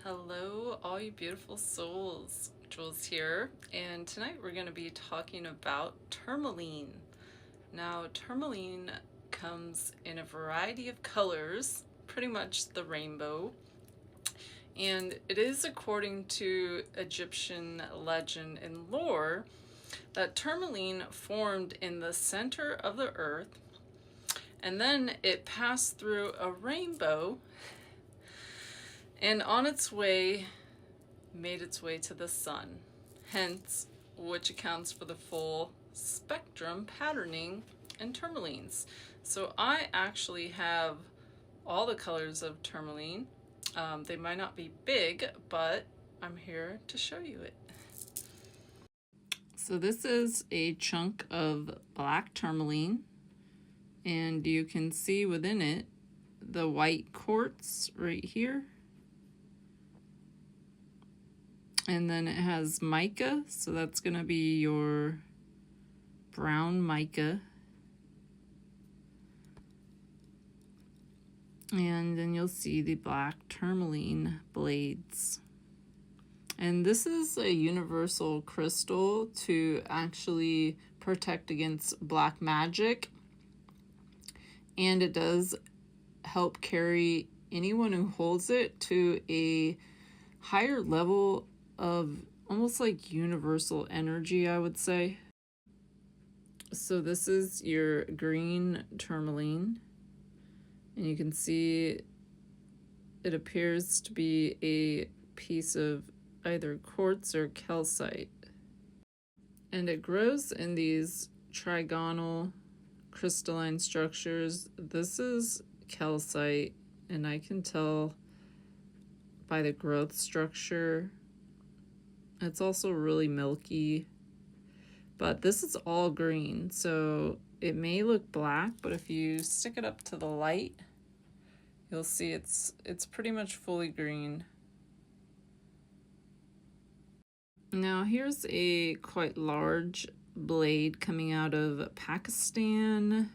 Hello, all you beautiful souls. Jules here, and tonight we're going to be talking about tourmaline. Now, tourmaline comes in a variety of colors, pretty much the rainbow, and it is according to Egyptian legend and lore that tourmaline formed in the center of the earth, and then it passed through a rainbow and on its way made its way to the sun, hence which accounts for the full spectrum patterning in tourmalines. So I actually have all the colors of tourmaline. They might not be big, but I'm here to show you it. So this is a chunk of black tourmaline, and you can see within it the white quartz right here. And then it has mica, so that's going to be your brown mica. And then you'll see the black tourmaline blades. And this is a universal crystal to actually protect against black magic. And it does help carry anyone who holds it to a higher level of almost like universal energy, I would say. So this is your green tourmaline, and you can see it appears to be a piece of either quartz or calcite, and it grows in these trigonal crystalline structures. This is calcite, and I can tell by the growth structure. It's also really milky, but this is all green, so it may look black, but if you stick it up to the light, you'll see it's pretty much fully green. Now here's a quite large blade coming out of Pakistan,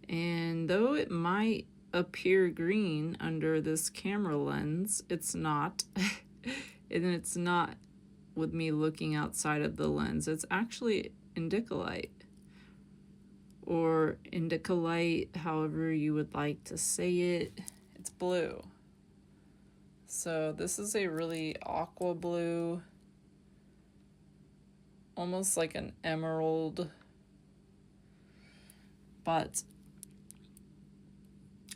and though it might appear green under this camera lens, it's not. And it's not with me looking outside of the lens. It's actually Indicolite, or Indicolite, however you would like to say it. It's blue. So this is a really aqua blue, almost like an emerald, and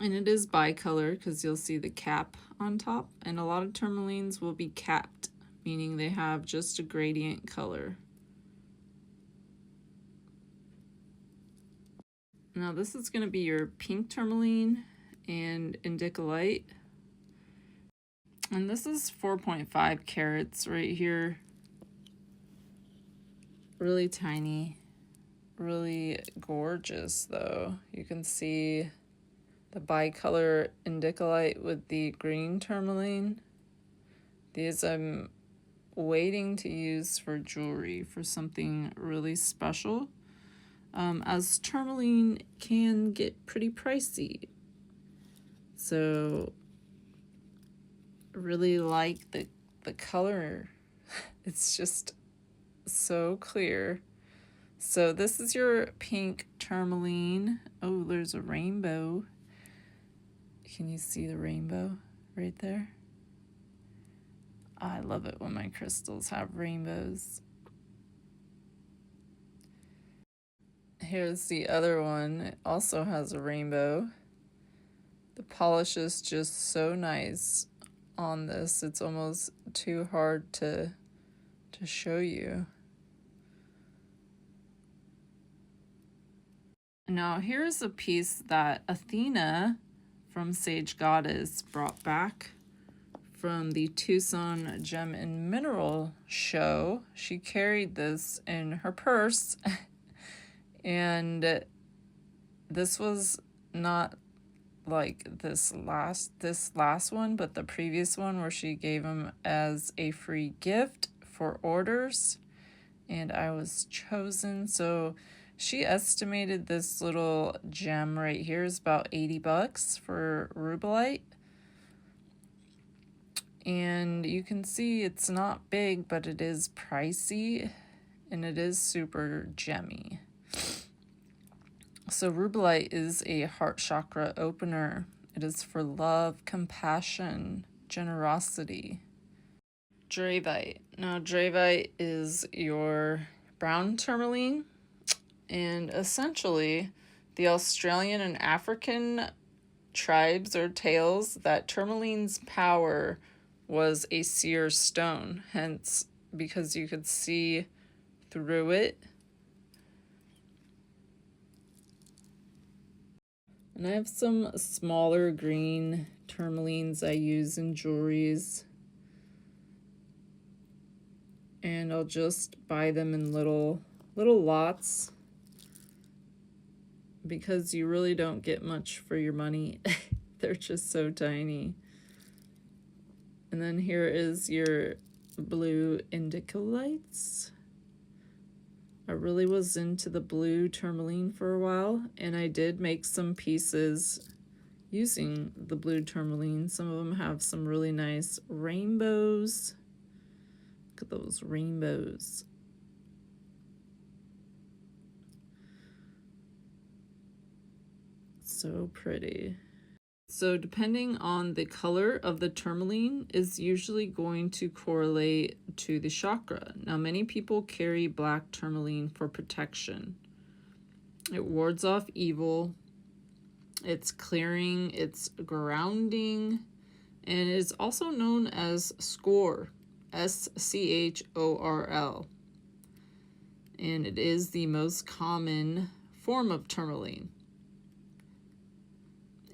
it is bicolor because you'll see the cap on top, and a lot of tourmalines will be capped, meaning they have just a gradient color. Now this is going to be your pink tourmaline and Indicolite. And this is 4.5 carats right here. Really tiny, really gorgeous though. You can see the bicolor Indicolite with the green tourmaline. These I'm waiting to use for jewelry, for something really special, as tourmaline can get pretty pricey. So really like the color. It's just so clear. So this is your pink tourmaline. Oh, there's a rainbow. Can you see the rainbow right there? I love it when my crystals have rainbows. Here's the other one. It also has a rainbow. The polish is just so nice on this. It's almost too hard to show you. Now here's a piece that Athena from Sage Goddess brought back from the Tucson Gem and Mineral show. She carried this in her purse, and this was not like this last one, but the previous one where she gave them as a free gift for orders, and I was chosen. So she estimated this little gem right here is about $80 for Rubellite. And you can see it's not big, but it is pricey, and it is super gemmy. So Rubellite is a heart chakra opener. It is for love, compassion, generosity. Dravite. Now, Dravite is your brown tourmaline, and essentially the Australian and African tribes or tales that tourmaline's power was a seer stone, hence because you could see through it. And I have some smaller green tourmalines I use in jewelries. And I'll just buy them in little lots because you really don't get much for your money. They're just so tiny. And then here is your blue Indicolites. I really was into the blue tourmaline for a while, and I did make some pieces using the blue tourmaline. Some of them have some really nice rainbows. Look at those rainbows. So pretty. So depending on the color of the tourmaline is usually going to correlate to the chakra. Now, many people carry black tourmaline for protection. It wards off evil, it's clearing, it's grounding, and it is also known as Schorl, Schorl. And it is the most common form of tourmaline.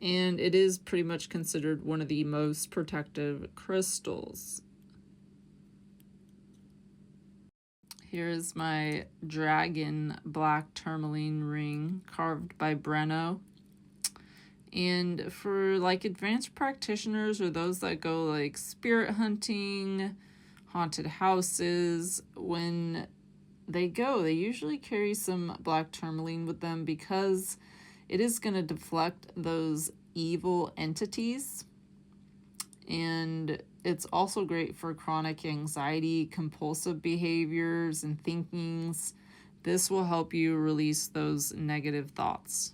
And it is pretty much considered one of the most protective crystals. Here's my dragon black tourmaline ring carved by Breno. And for like advanced practitioners or those that go like spirit hunting, haunted houses, when they go, they usually carry some black tourmaline with them because it is going to deflect those evil entities. And it's also great for chronic anxiety, compulsive behaviors, and thinkings. This will help you release those negative thoughts.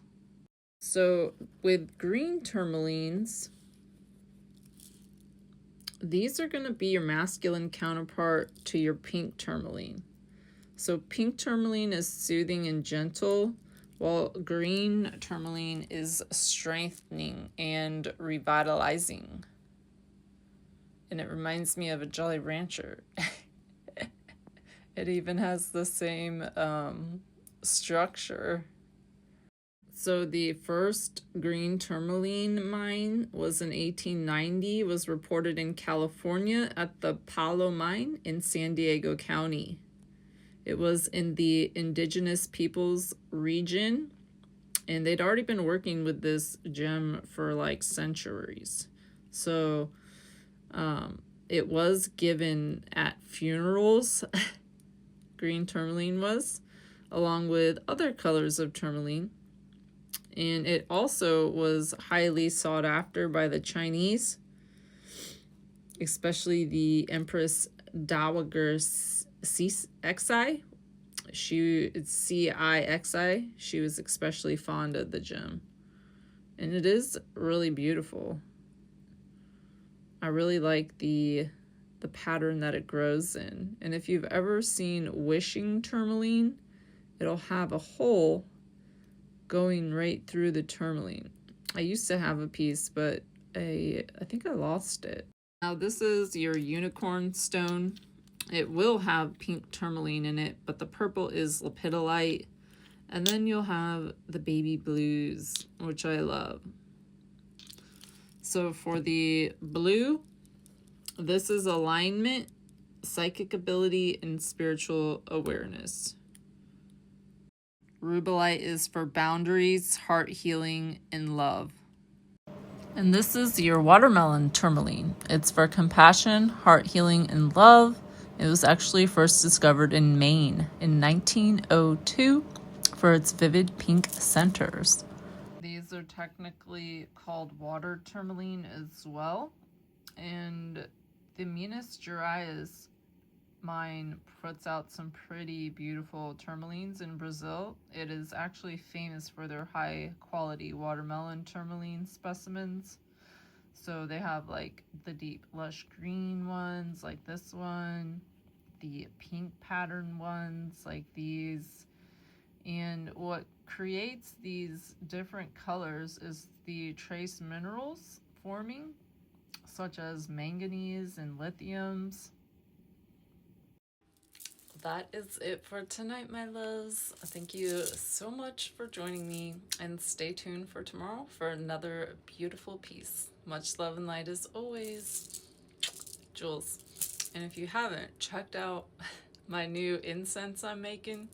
So with green tourmalines, these are going to be your masculine counterpart to your pink tourmaline. So pink tourmaline is soothing and gentle, while green tourmaline is strengthening and revitalizing. And it reminds me of a Jolly Rancher. It even has the same structure. So the first green tourmaline mine was in 1890, was reported in California at the Palo Mine in San Diego County. It was in the indigenous peoples region, and they'd already been working with this gem for like centuries. So it was given at funerals, green tourmaline was, along with other colors of tourmaline. And it also was highly sought after by the Chinese, especially the Empress Dowager Cixi. It's Cixi. She was especially fond of the gem. And it is really beautiful. I really like the pattern that it grows in. And if you've ever seen wishing tourmaline, it'll have a hole going right through the tourmaline. I used to have a piece, but I think I lost it. Now this is your unicorn stone. It will have pink tourmaline in it, but the purple is lepidolite. And then you'll have the baby blues, which I love. So for the blue, this is alignment, psychic ability, and spiritual awareness. Rubellite is for boundaries, heart healing, and love. And this is your watermelon tourmaline. It's for compassion, heart healing, and love. It was actually first discovered in Maine in 1902 for its vivid pink centers. These are technically called water tourmaline as well. And The Minas Gerais mine puts out some pretty beautiful tourmalines in Brazil. It is actually famous for their high quality watermelon tourmaline specimens. So they have like the deep lush green ones like this one, the pink pattern ones like these. And what creates these different colors is the trace minerals forming, such as manganese and lithiums. That is it for tonight, my loves. Thank you so much for joining me, and stay tuned for tomorrow for another beautiful piece. Much love and light as always, Jules. And if you haven't checked out my new incense I'm making,